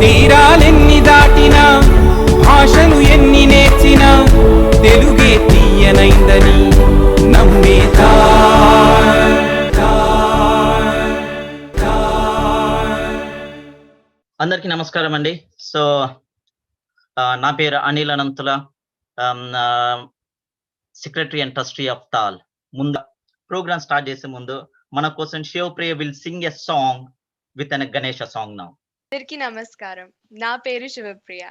తీరాలెన్ని దాటినా భాషలు ఎన్ని నేర్చినా తెలుగే తీయనైందని నమ్మే అందరికీ నమస్కారం అండి. సో నా పేరు Anil Ananthula, secretary and trustee of TAL. ముందు ప్రోగ్రామ్ స్టార్ట్ చేసే ముందు మన కోసం Shivapriya will sing a song with an Ganesha song now. అందరికీ నమస్కారం. నా పేరు శివప్రియ.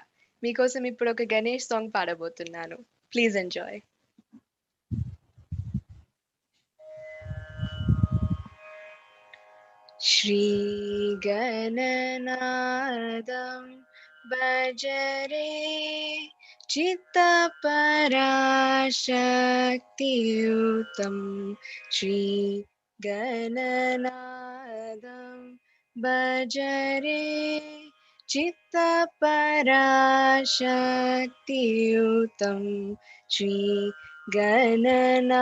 మీకోసం ఇప్పుడు ఒక గణేష్ సాంగ్ పాడబోతున్నాను. Please enjoy. శ్రీ గణనాదం భజరే చిత్తపరాశక్తియుతం శ్రీ గణనాదం భజరే చిత్తపరాశక్తియుతం శ్రీ గణనాదం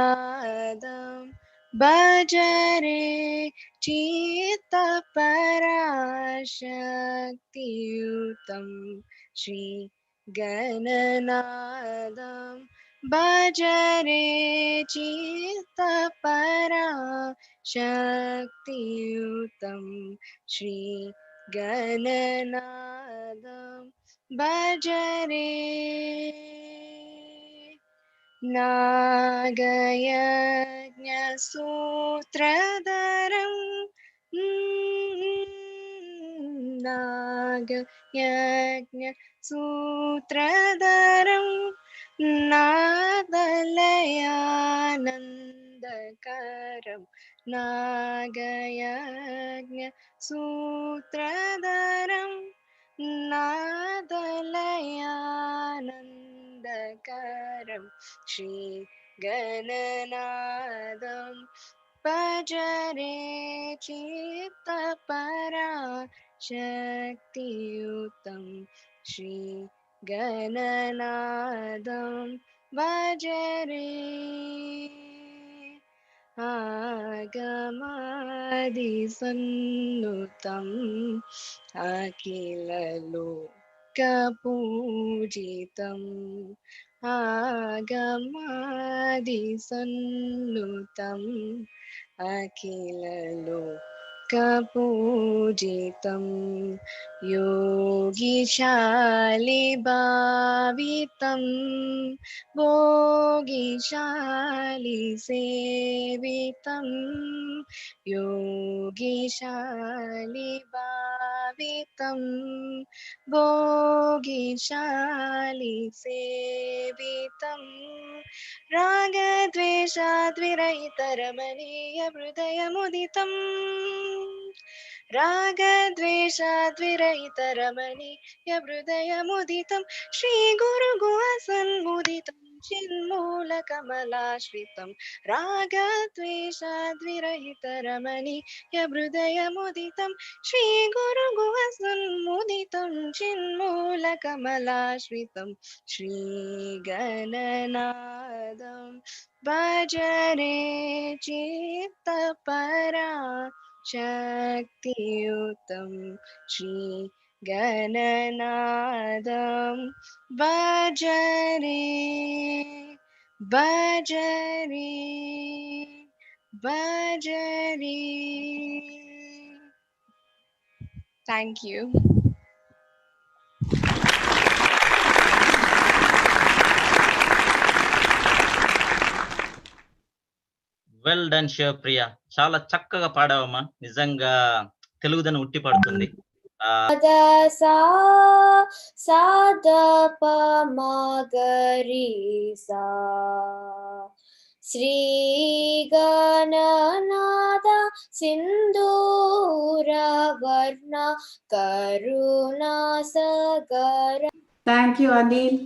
భజరే చిత్తపరాశక్తియుతం శ్రీ గణనాదం భజరే చిత్తపరాశక్తియుతం శ్రీ గణనాదం భజరే. నాగయజ్ఞసూత్రధరం నాగయజ్ఞసూత్రధరం నాదలయానందకరం నాగయజ్ఞసూత్రధరం నాదలయానందకరం శ్రీ గణనాదం భజరే చిత్తపరాశక్తియుతం శ్రీ గణనాదం భజరే. ఆగమాదిసన్నుతం అఖిలలోకపూజితం ఆగమాదిసన్నుతం అఖిలలోకపూజితం యోగిశాలిభావితం భోగిశాలిసేవితం యోగిశాలిభావితం భోగిశాలిసేవితం రాగద్వేషాద్విరహితరమణీయ హృదయముదితం రాగద్వేషాద్విరహితరమణీయ హృదయముదితం శ్రీ గురుగుహసన్ముదితం చిన్మూలకమలాశ్రితం రాగద్వేషాద్విరహితరమణీయ హృదయముదితం శ్రీ గురుగుహసన్ముదితం చిన్మూలకమలాశ్రితం శ్రీ గణనాదం భజరే చిత్తపరాశక్తియుతం శ్రీ గణనాదం భజరే భజరే భజరే. Thank you. Well done Shivapriya, చాలా చక్కగా పాడావమ్మా. నిజంగా తెలుగుదనం ఉట్టి పడుతుంది. శ్రీ గణనాద సింధూరవర్ణ కరుణాసగర. Thank you Anil.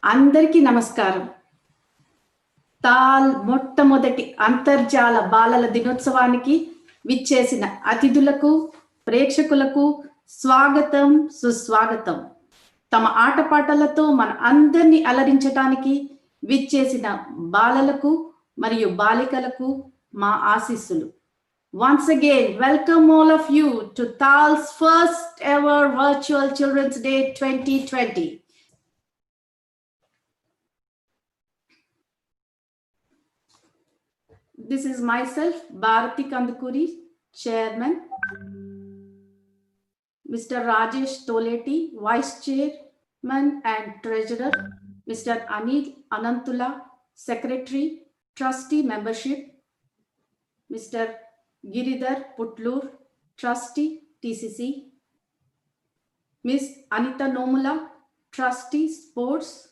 అందరికీ నమస్కారం. తాల్ మొట్టమొదటి అంతర్జాల బాలల దినోత్సవానికి విచ్చేసిన అతిథులకు, ప్రేక్షకులకు స్వాగతం, సుస్వాగతం. తమ ఆటపాటలతో మన అందరినీ అలరించటానికి విచ్చేసిన బాలలకు మరియు బాలికలకు మా ఆశీస్సులు. Once again, welcome all of you to TAL's first ever Virtual Children's Day 2020. This is myself, Bharati Kandakuri, Chairman, Mr. Rajesh Toleti, Vice Chairman and Treasurer, Mr. Anil Anantula, Secretary, Trustee Membership, Mr. Giridhar Putlur, Trustee, TCC, Ms. Anita Nomula, Trustee, Sports,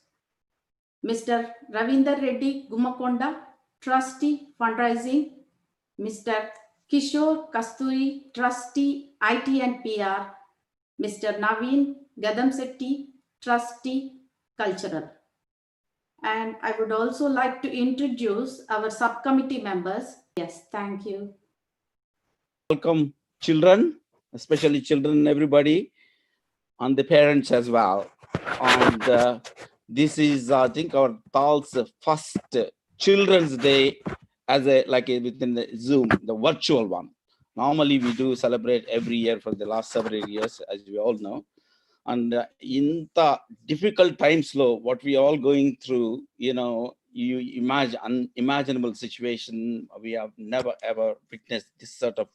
Mr. Ravinder Reddy Gumakonda, Trustee, Fundraising, Mr. Kishore Kasturi, Trustee, IT and PR, Mr. Naveen Gadamsetti, Trustee, Cultural. And I would also like to introduce our subcommittee members. Yes, thank you. Welcome children, especially children, everybody, and the parents as well. And this is, I think, our TAL's first Children's Day as within the Zoom, the virtual one. Normally we do celebrate every year for the last several years, as we all know. And in the difficult times, what we are all going through, you imagine unimaginable situation. We have never ever witnessed this sort of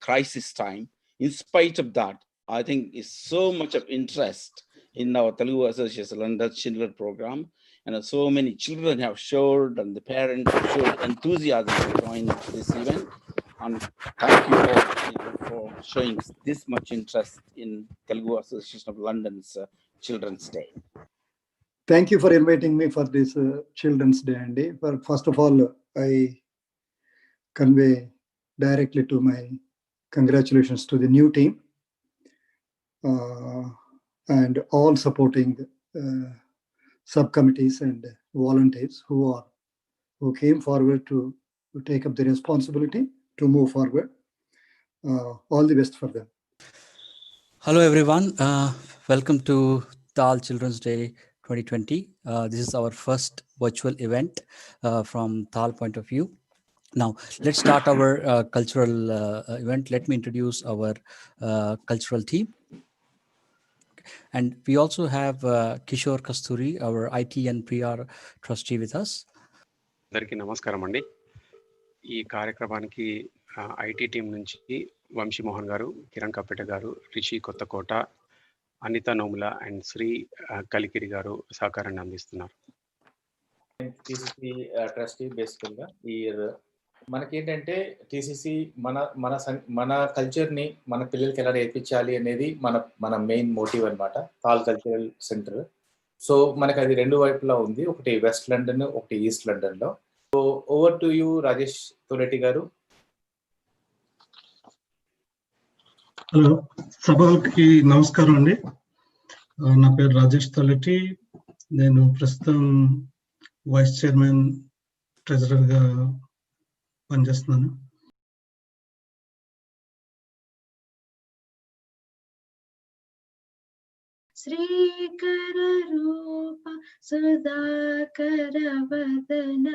crisis time. In spite of that, I think is so much of interest in our Telugu Association London Children program, and so many children have showed, and the parents have showed enthusiasm to join this event. And thank you all for showing this much interest in Telugu Association of London's Children's Day. Thank you for inviting me for this Children's Day, Andy. First of all, I convey directly to my congratulations to the new team and all supporting subcommittees and volunteers who came forward to take up the responsibility to move forward. All the best for them. Hello everyone, welcome to TAL Children's Day 2020. This is our first virtual event from TAL point of view. Now let's start our cultural event. Let me introduce our cultural team. And we also have Kishore Kasturi, our IT and PR trustee with us. అందరికీ నమస్కారం అండి. ఈ కార్యక్రమానికి IT team నుంచి వంశీ మోహన్ గారు, కిరణ్ కప్పెట గారు, రిషి కొత్తకోట, అనిత నోముల and Shri Kalikiri గారు సహకారాన్ని అందిస్తున్నారు. టీసీసీ ట్రస్టీ బేసికల్గా ఈ ఇయర్ మనకేంటంటే టీసీసీ మన కల్చర్ని మన పిల్లలకి ఎలా నేర్పించాలి అనేది మన మెయిన్ మోటివ్ అనమాట. తాల్ కల్చరల్ సెంటర్. సో మనకి అది రెండు వైపులా ఉంది, ఒకటి వెస్ట్ లండన్, ఒకటి ఈస్ట్ లండన్లో. So over to you Rajesh Toleti garu. Hello, సభకి నమస్కారం అండి. నా పేరు రాజేష్ తోలెటి. నేను ప్రస్తుతం వైస్ చైర్మన్ ట్రెజరర్గా పనిచేస్తున్నాను. శ్రీకర రూప సుధాకర వదన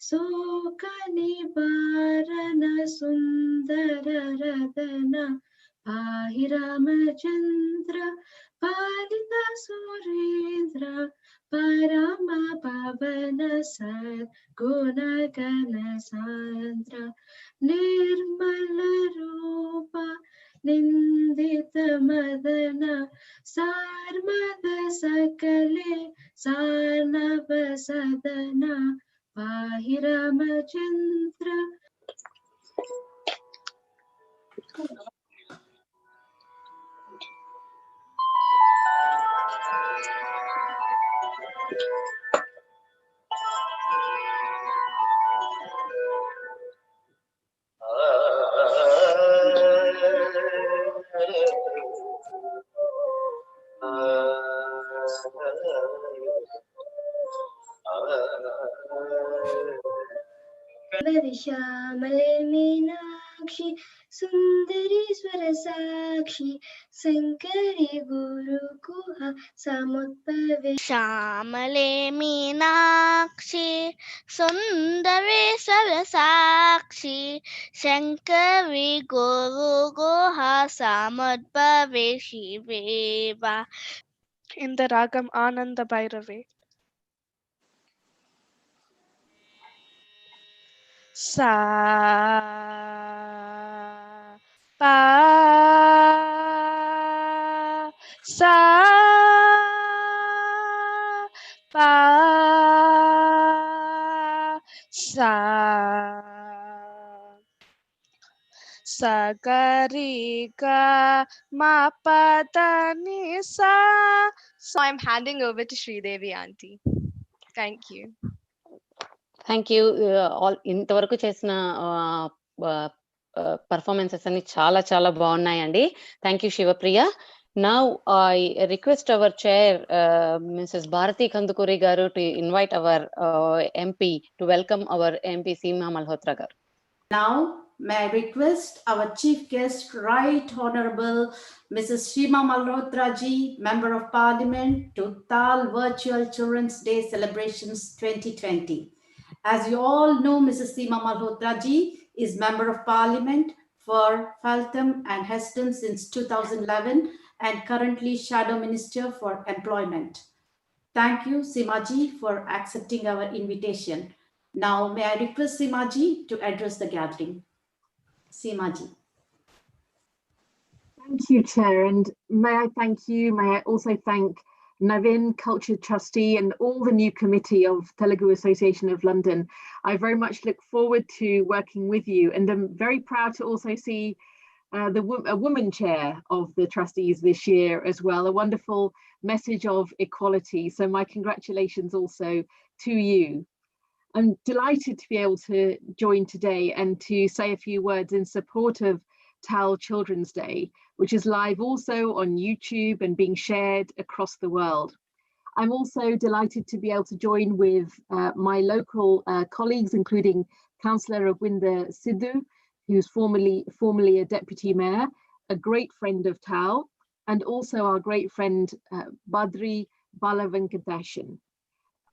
శోక నివారణ సుందర రదన పాహి రామచంద్ర పాలిత సురేంద్ర పరమ పవన సద్గుణగణ సాంద్ర నిర్మల రూప నిందిత మదన సార్మద సకలే సార్ణవ సదన పాహి రామచంద్ర. శ్యామలే మీనాక్షి సుందరీశ్వర సాక్షి శంకరి గురు గుహ సముద్భవే శ్యామలే మీనాక్షి సుందరేశ్వర సాక్షి శంకరి గురు గుహ సముద్భవే శివేవా. In the ragam Ananda Bhairave. Sa pa sa pa sa sagarika ma pada ni sa. So I'm handing over to Sridevi auntie. Thank you. Thank you. All ఇంతవరకు చేసిన పర్ఫార్మెన్సెస్ అన్ని చాలా చాలా బాగున్నాయండి. Thank you Shivapriya. Now I request our chair Mrs Bharathi Kandukuri garu to invite our MP to welcome our MP Seema Malhotra garu. Now, may I request our chief guest, Right Honorable Mrs. Seema Malhotra ji, Member of Parliament, to TAL Virtual Children's Day Celebrations 2020. As you all know, Mrs. Seema Malhotra ji is Member of Parliament for Feltham and Heston since 2011 and currently Shadow Minister for Employment. Thank you, Seema ji, for accepting our invitation. Now, may I request Seema ji to address the gathering. Seema ji. Thank you, Chair, and may I thank you. May I also thank Navin, Culture Trustee, and all the new committee of Telugu Association of London. I very much look forward to working with you, and I'm very proud to also see a woman chair of the trustees this year as well, a wonderful message of equality. So my congratulations also to you. I'm delighted to be able to join today and to say a few words in support of TAL Children's Day, which is live also on YouTube and being shared across the world. I'm also delighted to be able to join with my local colleagues, including Councillor Rawinda Sidhu, who's formerly a Deputy Mayor, a great friend of TAL, and also our great friend Badri Balavenkateshan.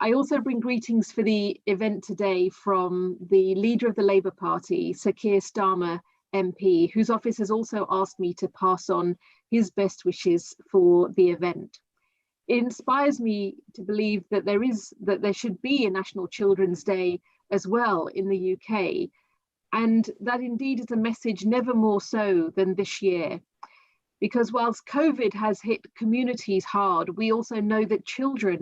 I also bring greetings for the event today from the leader of the Labour Party, Sir Keir Starmer MP, whose office has also asked me to pass on his best wishes for the event. It inspires me to believe that there should be a National Children's Day as well in the UK, and that indeed is a message never more so than this year. Because whilst COVID has hit communities hard, we also know that children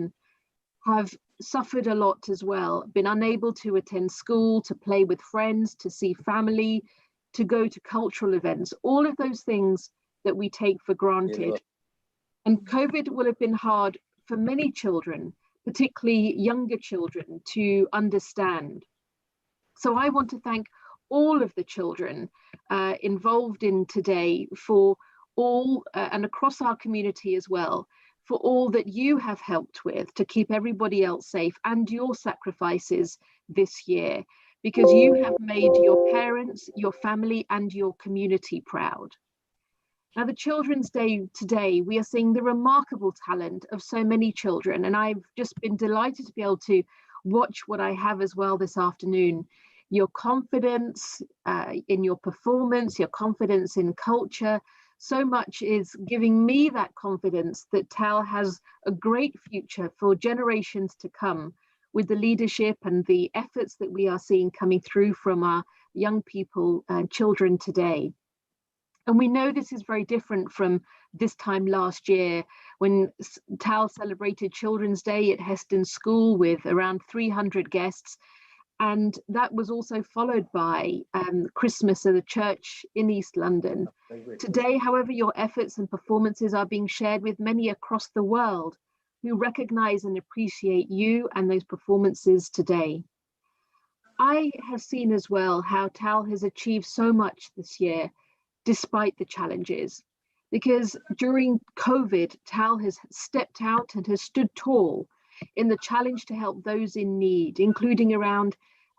have suffered a lot as well, been unable to attend school, to play with friends, to see family, to go to cultural events, all of those things that we take for granted. And COVID will have been hard for many children, particularly younger children, to understand. So I want to thank all of the children involved in today for all, and across our community as well, for all that you have helped with to keep everybody else safe and your sacrifices this year, because you have made your parents, your family and your community proud. Now, the Children's Day today, we are seeing the remarkable talent of so many children, and I've just been delighted to be able to watch what I have as well this afternoon. Your confidence in your performance, your confidence in culture, so much is giving me that confidence that TAL has a great future for generations to come with the leadership and the efforts that we are seeing coming through from our young people and children today. And we know this is very different from this time last year when TAL celebrated Children's Day at Heston School with around 300 guests. And that was also followed by Christmas at the church in East London. Today, however, your efforts and performances are being shared with many across the world who recognise and appreciate you and those performances today. I have seen as well how TAL has achieved so much this year, despite the challenges, because during COVID, TAL has stepped out and has stood tall in the challenge to help those in need, including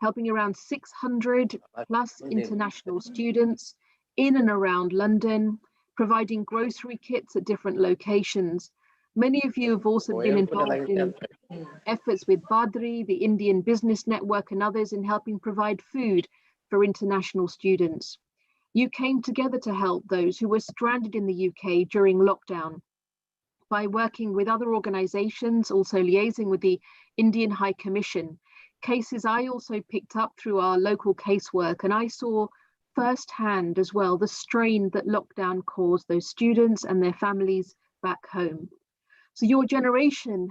helping around 600 plus international students in and around London, providing grocery kits at different locations. Many of you have also been involved in efforts with Badri, the Indian Business Network, and others in helping provide food for international students. You came together to help those who were stranded in the UK during lockdown by working with other organisations, also liaising with the Indian High Commission. Cases I also picked up through our local casework, and I saw firsthand as well the strain that lockdown caused those students and their families back home. So your generosity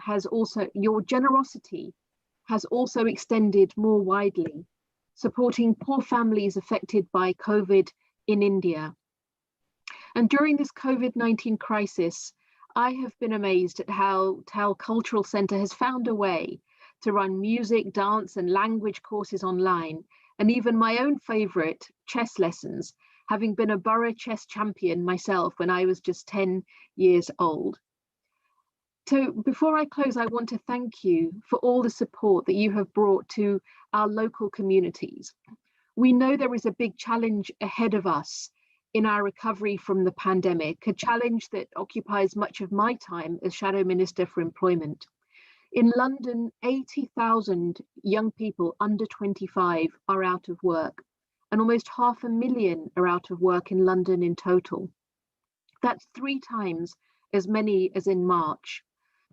has also extended more widely, supporting poor families affected by COVID in India. And during this COVID-19 crisis, I have been amazed at how TAL Cultural Centre has found a way to run music, dance and language courses online, and even my own favourite, chess lessons, having been a borough chess champion myself when I was just 10 years old. So before I close, I want to thank you for all the support that you have brought to our local communities. We know there is a big challenge ahead of us in our recovery from the pandemic, a challenge that occupies much of my time as Shadow Minister for Employment. In London, 80,000 young people under 25 are out of work, and almost 500,000 are out of work in London in total. That's 3 times as many as in March.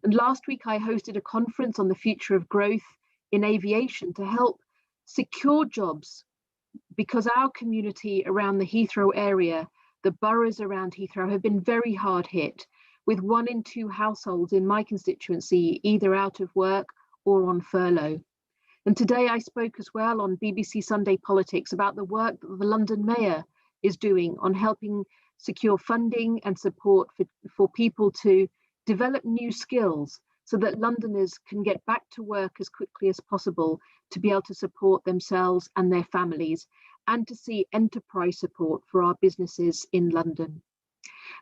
And last week I hosted a conference on the future of growth in aviation to help secure jobs, because our community around the Heathrow area, the boroughs around Heathrow, have been very hard hit, with 1 in 2 households in my constituency either out of work or on furlough. And today I spoke as well on BBC Sunday Politics about the work that the London Mayor is doing on helping secure funding and support for people to develop new skills so that Londoners can get back to work as quickly as possible to be able to support themselves and their families, and to see enterprise support for our businesses in London.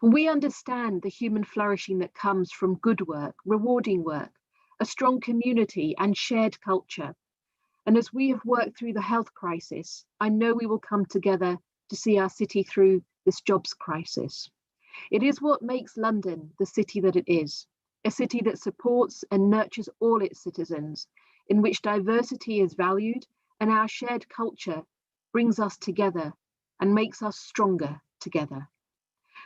And we understand the human flourishing that comes from good work, rewarding work, a strong community and shared culture. And as we have worked through the health crisis, I know we will come together to see our city through this jobs crisis. It is what makes London the city that it is, a city that supports and nurtures all its citizens, in which diversity is valued and our shared culture brings us together and makes us stronger together.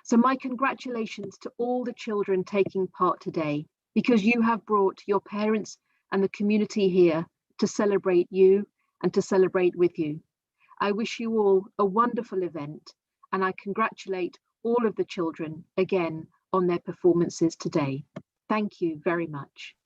So my congratulations to all the children taking part today, because you have brought your parents and the community here to celebrate you and to celebrate with you. I wish you all a wonderful event, and I congratulate all of the children again on their performances today. Thank you very much.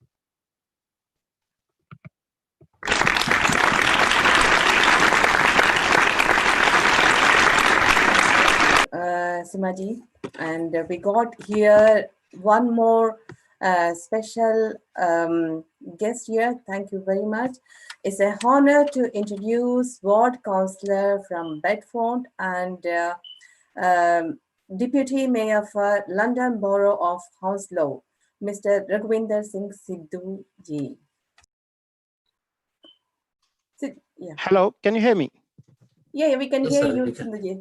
Simaji, and we got here one more special guest here. Thank you very much. It's an honor to introduce Ward Councillor from Bedford and Deputy Mayor for London Borough of Hounslow, Mr. Raghuvinder Singh Sidhu ji. Yeah. Hello, can you hear me? Yeah, we can hear you, Sidhu ji.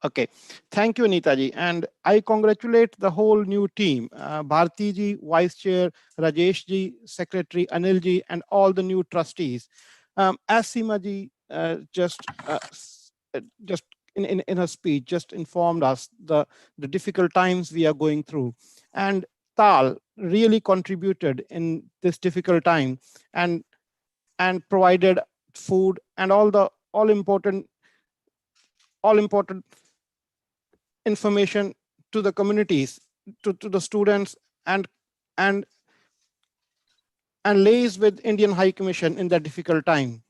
Okay, thank you, Anita ji. And I congratulate the whole new team, Bharti ji, Vice Chair, Rajesh ji, Secretary Anil ji, and all the new trustees. As Seema ji just in her speech just informed us the difficult times we are going through, and TAL really contributed in this difficult time and provided food and all important information to the communities, to the students, and liaise with Indian High Commission in that difficult time.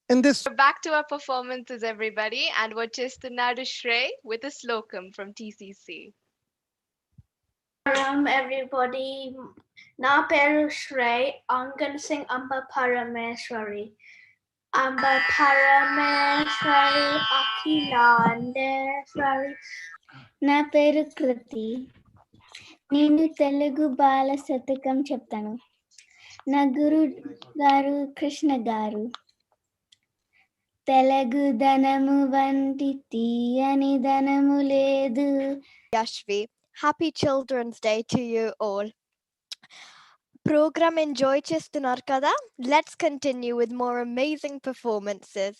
In this, We're back to our performances, everybody, and we're Chestunnadu Shrey with a slokam from TCC. Everybody, na peru Shrey. I'm gonna sing Amba Parameswari. Amba Parameswari Akhilandeswari. నా పేరు కృతి. నేను తెలుగు బాల శతకం చెప్తాను. నా గురు గారు కృష్ణ గారు. తెలుగు ధనము వంటి తీయని ధనము లేదు. Yashvi, happy Children's Day to you all. Program enjoy chestunar kada? Let's continue with more amazing performances.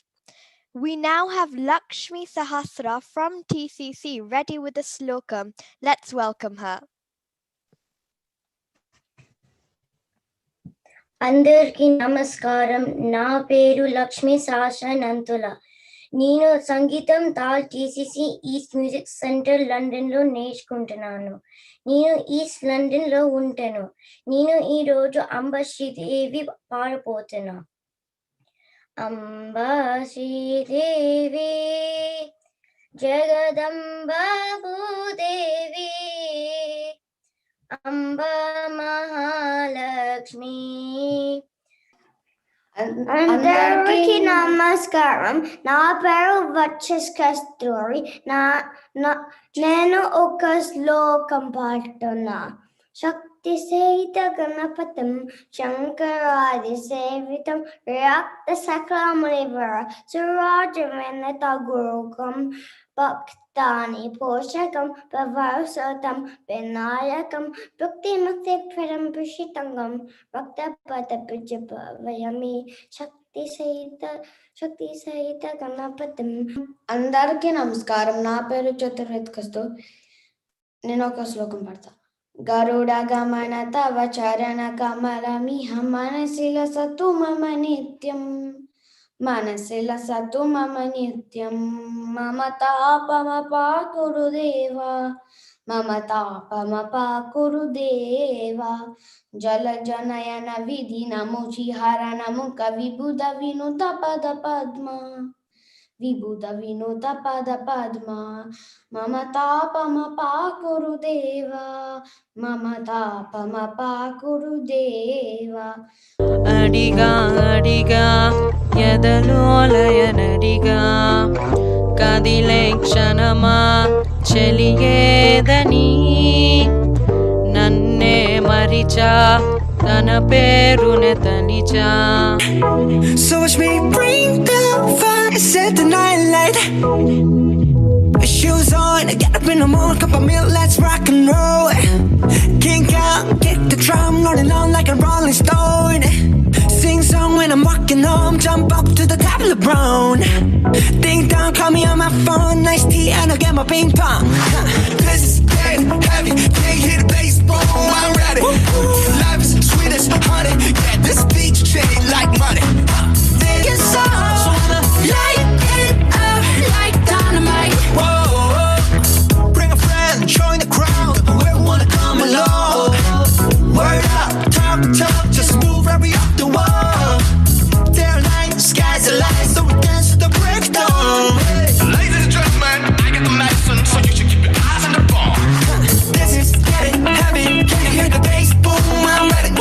We now have Lakshmi Sahasra from TCC ready with a slokam. Let's welcome her. అందరికీ నమస్కారం. నా పేరు లక్ష్మీ సహస్రనంతుల. నేను సంగీతం తాల్ TCC east music centre లండన్లో నేర్చుకుంటున్నాను. నేను east లండన్లో ఉంటాను. నేను ఈరోజు అంబా శ్రీదేవి పాడబోతున్నా. అంబా శ్రీదేవి జగదంబా భూదేవి అంబా మహాలక్ష్మి. అందరికీ నమస్కారం. నా పేరు వచ్చేస్ కస్తూరి. నేను ఒక శ్లోకం పాడుతున్నా. శక్తి సహిత గణపతం శంకరాది సేవితం రక్త సక్రమణివర సురాజమేనత గురుకం భక్తాని పోషకం ప్రవర్సతం వినాయకం భక్తిముక్తి పరం పుషితంగం భక్తపదపిజపవయమి శక్తి సహిత గణపతం. అందరికీ నమస్కారం. నా పేరు చతుర్వేద్ కస్తూర్. నేను ఒక శ్లోకం పాడతా. గరుడ గమన తవ చరణ కమలమిహ మనసిల సతు మమ నిత్యం మనసిల సతు మమ నిత్యం మమ తాపమ పాకురు దేవా మమ తాపమ పాకురు దేవా జల జనయన విధి నముచి హరణము కవిబుధ వినుత పద పద్మ విబుధ వినుత పద పద్మ మమ తాపమ పాకురు దేవా మమ తాపమ పాకురు దేవా. అడిగా అడిగా ఎదలోలయనడిగా కదిలే క్షణమా చెలియేదని నన్నే మరిచా తన పేరునే తలిచా. So watch me bring the fire, set the night light. Shoes on, get up in the morning, cup of milk, let's rock and roll. Kink out, kick the drum, rolling on like a rolling stone. Sing song when I'm walking home, jump up to the top of the brown. Ding dong, call me on my phone, nice tea and I'll get my ping pong. This is getting heavy, can't hear the bass, boom, I'm ready. Life is sweet as honey, yeah, this beach chain like money. Think it's so light it up like dynamite. Whoa, bring a friend, join the crowd, whoever wanna come along. Word up, talk, just move right up the wall. There are nights, skies are light, so we dance to the breakdown. Ladies and gentlemen, I got the medicine, so you should keep your eyes on the ball. This is getting heavy, can you hear the bass? Boom, I'm ready.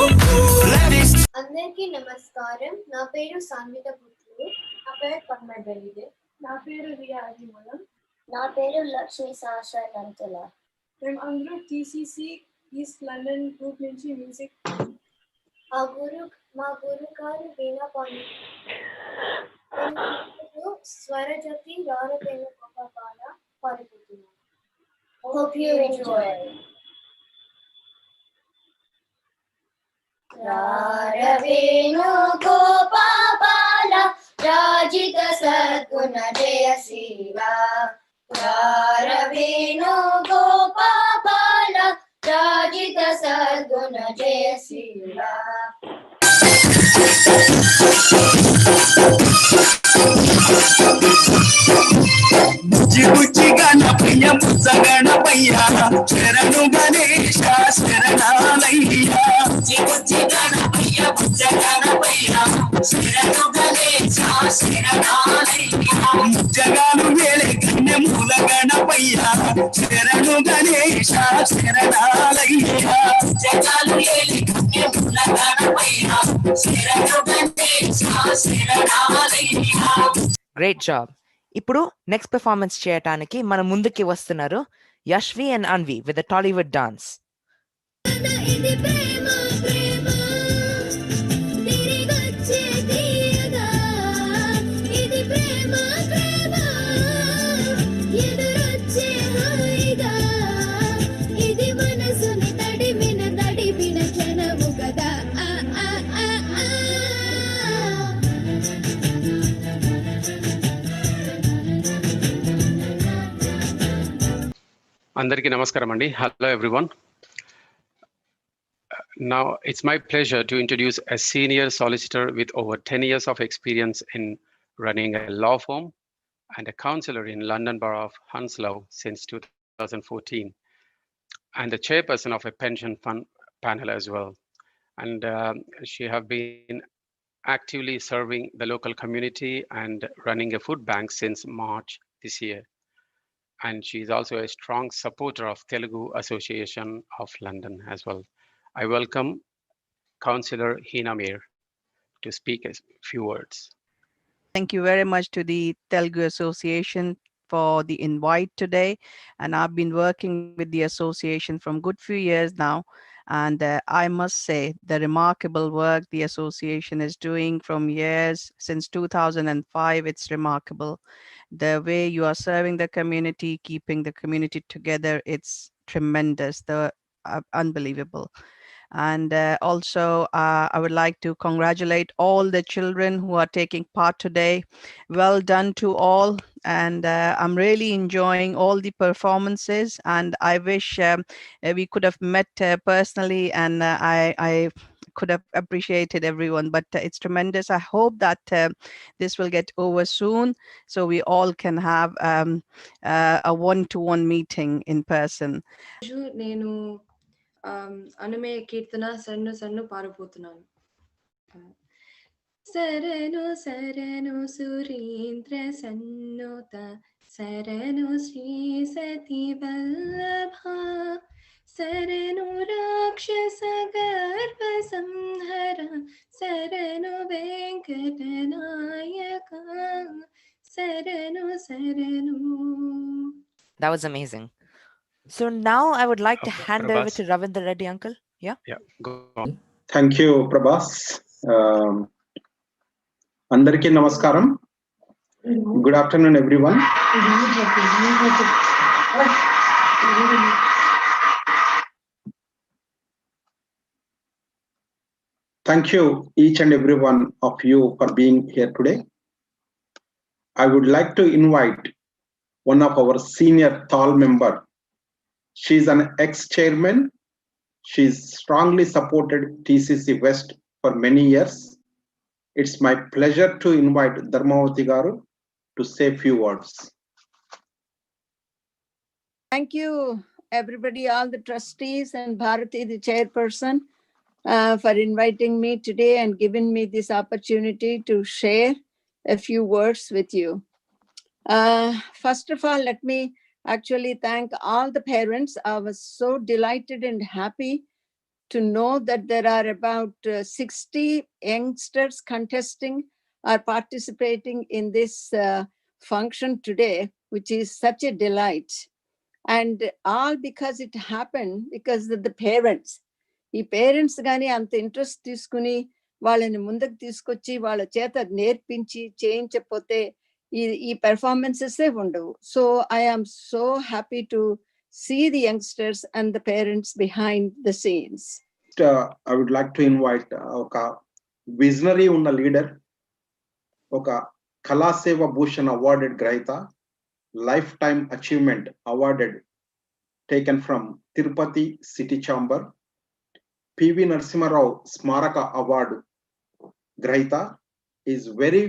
Ladies. అందరికీ నమస్కారం. నా పేరు సాన్విత పుత్రుడు. నా పేరు పద్మబెల్లిదే. నా పేరు రియా అజిమూలం. నా పేరు లక్ష్మీ సహస్రనంతుల. మేము అందరూ టీసీసీ ఈస్ట్ లండన్ గ్రూప్ నుంచి మ్యూజిక్. మా గురు గారు వీణా పండితుడు స్వరజతి రారతేన గోపాల పారిపోతున్నారు. Hope you enjoy. రారవేణు గోపాల రాజిత సద్గుణ జయశీల. రారవేణు గోపాల రాజిత సద్గుణ జయశీల. బుజ్జి బుజ్జిగా నా ప్రియ బుజ్జ గణపయ్య శరణు గణేశ శరణాలయ్య. బుజ్జి బుజ్జిగా నా ప్రియ బుజ్జ గణపయ్య శరణు గణేశ శరణాలయ్య. ముజ్జగాలు వేలే కన్యమూల గణపయ్య శరణు గణేశ శరణాలయ్య. ముజ్జగాలు వేలే కన్యమూల గణపయ్య శరణు గణేశ శరణాలయ్య. Great job. ఇప్పుడు నెక్స్ట్ పెర్ఫార్మెన్స్ చేయడానికి మన ముందుకి వస్తున్నారు Yashvi and Anvi with Tollywood dance. ఇది ప్రేమ Andariki namaskaram andi. Hello everyone. Now it's my pleasure to introduce a senior solicitor with over 10 years of experience in running a law firm and a counselor in London Borough of Hounslow since 2014, and the chairperson of a pension fund panel as well. And she have been actively serving the local community and running a food bank since March this year. And she is also a strong supporter of Telugu Association of London as well. I welcome Councillor Hina Mir to speak a few words. Thank you very much to the Telugu Association for the invite today. And I've been working with the association from good few years now. And I must say the remarkable work the association is doing from years since 2005, it's remarkable. The way you are serving the community, keeping the community together, it's tremendous, unbelievable. And also, I would like to congratulate all the children who are taking part today. Well done to all. And I'm really enjoying all the performances. And I wish we could have met personally, and I could have appreciated everyone, but it's tremendous. I hope that this will get over soon so we all can have a one-to-one meeting in person. అనుమే కీర్తన సన్ను సన్ను పారబోతున్నాను. శరణు శరణు సురేంద్ర సన్నుత శరణు శ్రీ సతి వల్లభ శరణు రాక్షస గర్భ సంహర శరణు వెంకటనాయక శరణు శరణు. That was amazing. So now I would like to hand over to Ravindra Reddy uncle. Yeah, go on. Thank you, Prabhas. Andariki namaskaram. Good afternoon, everyone. Thank you, each and every one of you, for being here today. I would like to invite one of our senior TAL member. She's an ex-chairman. She's strongly supported TCC West for many years. It's my pleasure to invite Dharmavati Garu to say a few words. Thank you, everybody, all the trustees and Bharati, the chairperson, for inviting me today and giving me this opportunity to share a few words with you. First of all, let me actually thank all the parents. I was so delighted and happy to know that there are about 60 youngsters contesting or participating in this function today, which is such a delight. And all because it happened because of the parents. ఈ parents కానీ అంత interest తీసుకుని వాళ్ళని ముందుకు తీసుకొచ్చి వాళ్ళ చేత నేర్పించి చేయించకపోతే ఈ పెర్ఫార్మెన్సెసే ఉండవు. So I am so happy to see the youngsters and the parents behind the scenes. I would like to invite ఒక విజనరీ ఉన్న లీడర్, ఒక కళాసేవ భూషణ్ అవార్డెడ్ గ్రహీత, life time achievement awarded taken from Tirupati City Chamber, P.V. Narasimharao Smaraka Award grahita, is very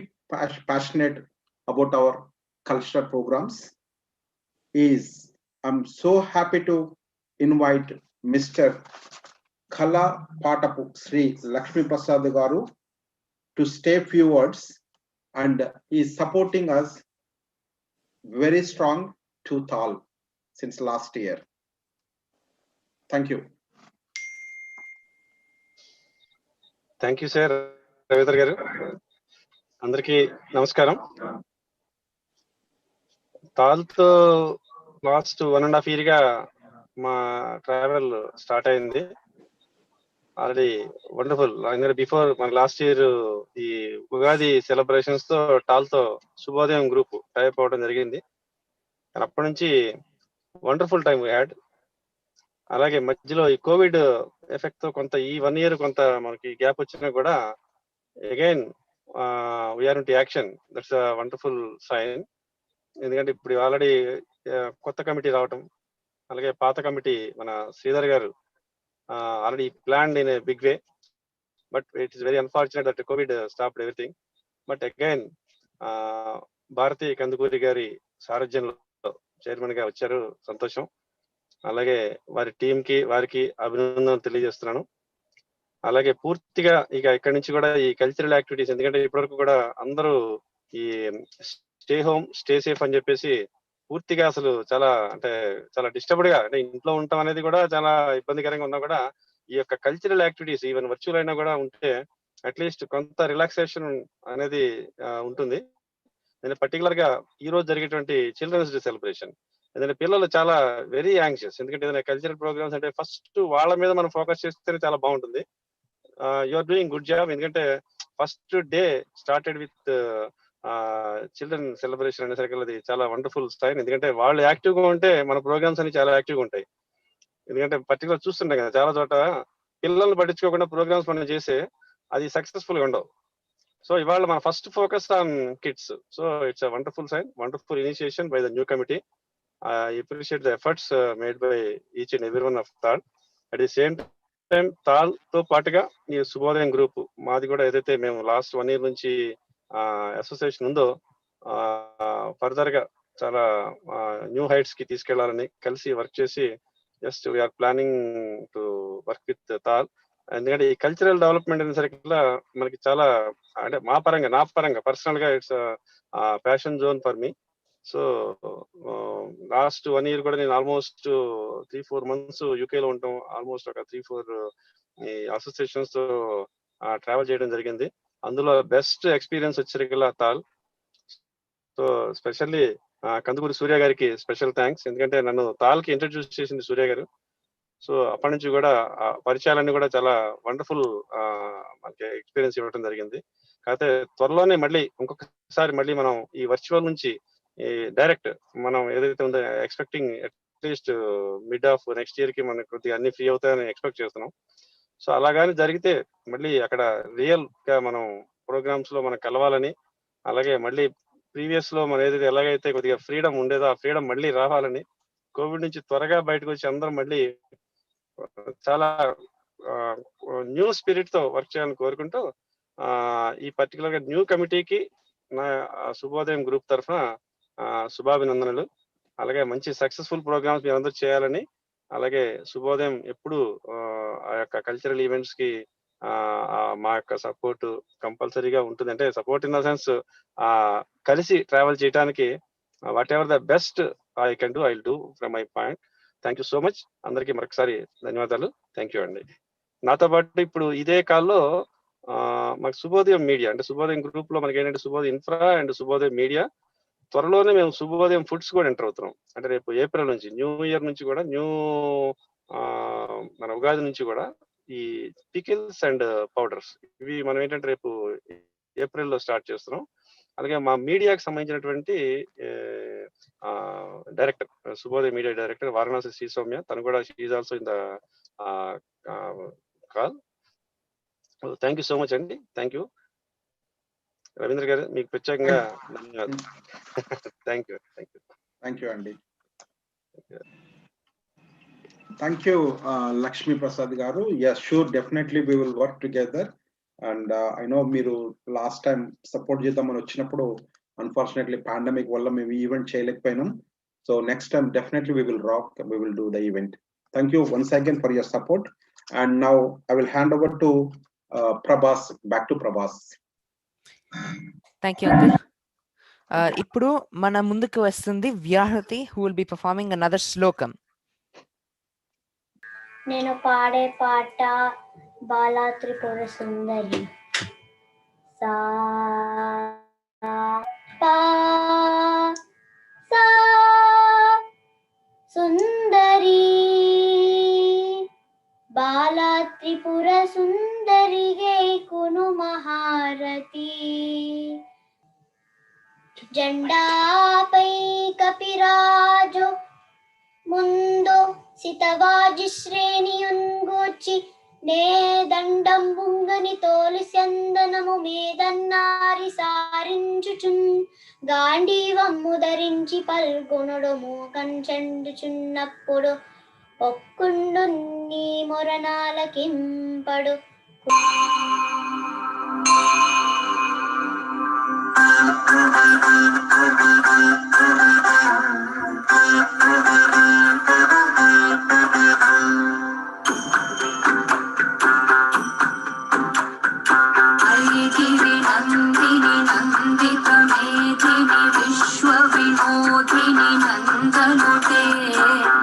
passionate about our cultural programs. I'm so happy to invite Mr. Kala Patapu Sri Lakshmi Prasad Garu to say a few words, and is supporting us very strong to TAL since last year. Thank you. Thank you, sir. Ravindra garu. Andariki namaskaram. TAL to last 1.5 years ga ma travel start ayindi. Already wonderful. Before my last year the Ugadi celebrations to TAL to Shubhodayam group type avadam jarigindi. And appadi nunchi wonderful time we had. అలాగే మధ్యలో ఈ Covid effect తో కొంత ఈ 1 year కొంత మనకి gap వచ్చినా కూడా again we are into action. That's a wonderful sign. ఎందుకంటే ఇప్పుడు ఆల్రెడీ కొత్త కమిటీ రావటం, అలాగే పాత కమిటీ మన Sridhar garu already planned in a big way, but it is very unfortunate that Covid stopped everything. But again Bharathi Kandukuri గారి సారథ్యంలో చైర్మన్ గా వచ్చారు, సంతోషం. అలాగే వారి టీం కి వారికి అభినందనలు తెలియజేస్తున్నాను. అలాగే పూర్తిగా ఇక ఇక్కడి నుంచి కూడా ఈ కల్చరల్ యాక్టివిటీస్, ఎందుకంటే ఇప్పటివరకు కూడా అందరూ ఈ స్టే హోమ్ స్టే సేఫ్ అని చెప్పేసి పూర్తిగా అసలు చాలా డిస్టర్బ్డ్ గా, అంటే ఇంట్లో ఉండటం అనేది కూడా చాలా ఇబ్బందికరంగా ఉన్నా కూడా ఈ యొక్క కల్చరల్ యాక్టివిటీస్ ఈవెన్ వర్చువల్ అయినా కూడా ఉంటే అట్లీస్ట్ కొంత రిలాక్సేషన్ అనేది ఉంటుంది. నేను పర్టికులర్ గా ఈ రోజు జరిగేటువంటి చిల్డ్రన్స్ డే సెలబ్రేషన్, ఎందుకంటే పిల్లలు చాలా వెరీ యాంగ్షియస్, ఎందుకంటే ఏదైనా కల్చరల్ ప్రోగ్రామ్స్ అంటే ఫస్ట్ వాళ్ళ మీద మనం ఫోకస్ చేస్తేనే చాలా బాగుంటుంది. You are doing good job, ఎందుకంటే first day started with children celebration అనేసరికి అది చాలా వండర్ఫుల్ సైన్. ఎందుకంటే వాళ్ళు యాక్టివ్ గా ఉంటే మన ప్రోగ్రామ్స్ అన్ని చాలా యాక్టివ్ గా ఉంటాయి. ఎందుకంటే పర్టికులర్ చూస్తుంటాం కదా చాలా చోట పిల్లల్ని పట్టించుకోకుండా ప్రోగ్రామ్స్ మనం చేసే అది సక్సెస్ఫుల్ గా ఉండవు. సో ఇవాళ మన first focus on kids. So it's a wonderful sign, wonderful initiation by the new committee. I appreciate the efforts made by each and every one of TAL. At the same time, TAL తో పాటుగా ఈ శుభోదయం group మాది కూడా ఏదైతే మేము last 1 year నుంచి association ఉందో ఫర్దర్ గా చాలా న్యూ హైట్స్ కి తీసుకెళ్లాలని కలిసి వర్క్ చేసి just we are planning to work with TAL. ఎందుకంటే ఈ కల్చరల్ డెవలప్మెంట్ అనేసరికి మనకి చాలా, అంటే నా పరంగా పర్సనల్ గా it's passion zone for me. So last 1 year కూడా నేను ఆల్మోస్ట్ 3-4 months యూకేలో ఉంటాం, ఆల్మోస్ట్ ఒక 3-4 ఈ అసోసియేషన్స్ తో ట్రావెల్ చేయడం జరిగింది. అందులో బెస్ట్ ఎక్స్పీరియన్స్ వచ్చేసరికి తాల్. సో స్పెషల్లీ కందుకూరి సూర్య గారికి స్పెషల్ థ్యాంక్స్, ఎందుకంటే నన్ను తాల్కి ఇంట్రడ్యూస్ చేసింది సూర్య గారు. సో అప్పటి నుంచి కూడా పరిచయాలన్నీ కూడా చాలా వండర్ఫుల్ మనకి ఎక్స్పీరియన్స్ ఇవ్వడం జరిగింది. కాకపోతే త్వరలోనే ఇంకొకసారి మళ్ళీ మనం ఈ వర్చువల్ నుంచి ఈ డైరెక్ట్ మనం ఏదైతే ఉందో expecting at least mid of next year కి మనకు కొద్దిగా అన్ని ఫ్రీ అవుతాయని ఎక్స్పెక్ట్ చేస్తున్నాం. సో అలాగాని జరిగితే మళ్ళీ అక్కడ రియల్ గా మనం ప్రోగ్రామ్స్ లో మనం కలవాలని, అలాగే మళ్ళీ ప్రీవియస్ లో మనం ఏదైతే ఎలాగైతే కొద్దిగా ఫ్రీడమ్ ఉండేదో ఆ ఫ్రీడమ్ మళ్ళీ రావాలని, కోవిడ్ నుంచి త్వరగా బయటకు వచ్చి అందరం మళ్ళీ చాలా న్యూ స్పిరిట్ తో వర్క్ చేయాలని కోరుకుంటూ ఈ పర్టికులర్ గా న్యూ కమిటీకి నా శుభోదయం గ్రూప్ తరఫున శుభాభినందనలు. అలాగే మంచి సక్సెస్ఫుల్ ప్రోగ్రామ్స్ మీరు అందరూ చేయాలని, అలాగే శుభోదయం ఎప్పుడు ఆ యొక్క కల్చరల్ ఈవెంట్స్ కి మా యొక్క సపోర్ట్ కంపల్సరీగా ఉంటుంది. అంటే సపోర్ట్ ఇన్ ద సెన్స్ కలిసి ట్రావెల్ చేయడానికి what ever the best I can do, I will do from my point. Thank you so much. అందరికీ మరొకసారి ధన్యవాదాలు. థ్యాంక్ యూ అండి. నాతో పాటు ఇప్పుడు ఇదే కాల్లో మాకు శుభోదయం మీడియా, అంటే శుభోదయం గ్రూప్ లో మనకి ఏంటంటే శుభోదయం ఇన్ఫ్రా అండ్ శుభోదయం మీడియా, త్వరలోనే మేము శుభోదయం ఫుడ్స్ కూడా ఎంటర్ అవుతున్నాం. అంటే రేపు ఏప్రిల్ నుంచి, న్యూ ఇయర్ నుంచి కూడా, మన ఉగాది నుంచి కూడా ఈ పికిల్స్ అండ్ పౌడర్స్ ఇవి మనం ఏంటంటే రేపు ఏప్రిల్లో స్టార్ట్ చేస్తున్నాం. అలాగే మా మీడియాకి సంబంధించినటువంటి director, Shubhodaya media director Varanasi Sri Soumya, తను కూడా she also in the call. Thank you so much అండి. Thank you. రవీంద్ర గారు మీకు ప్రత్యేకంగా ధన్యవాదాలు. Thank you. థ్యాంక్ యూ అండి. Thank you Lakshmi Prasad garu. Yes sure, definitely we will work together. And I know మీరు లాస్ట్ టైం సపోర్ట్ చేద్దామని వచ్చినప్పుడు అన్ఫార్చునేట్లీ పాండమిక్ వల్ల మేము ఈవెంట్ చేయలేకపోయినాం. So next time definitely we will rock, we will do the event. Thank you once again for your support. And now I will hand over to Prabhas. Back to Prabhas. Thank you uncle. ఇప్పుడు మన ముందుకు వస్తుంది Vyahruthi, who will be performing another శ్లోకం. నేను పాడే పాట బాలా త్రిపుర సుందరి. సా పా సా సుందరి, బాలా త్రిపుర సుందರಿಗೆ కును మహారతి. జెండాపై కపిరాజు ముందు సితవాజి శ్రేణియున్ గూర్చి నే దండం బుంగని తోలి చందనము మేదన్నారి సారించుచున్ గాంధీవమ్ము ధరించి పల్గొనుడు మూకంచెండుచున్నప్పుడు ఒక్కుండు నీ మొరనాలకింపడు ఐగిరి నందిని నందిత మేధిని విశ్వ వినోదిని నందనుతే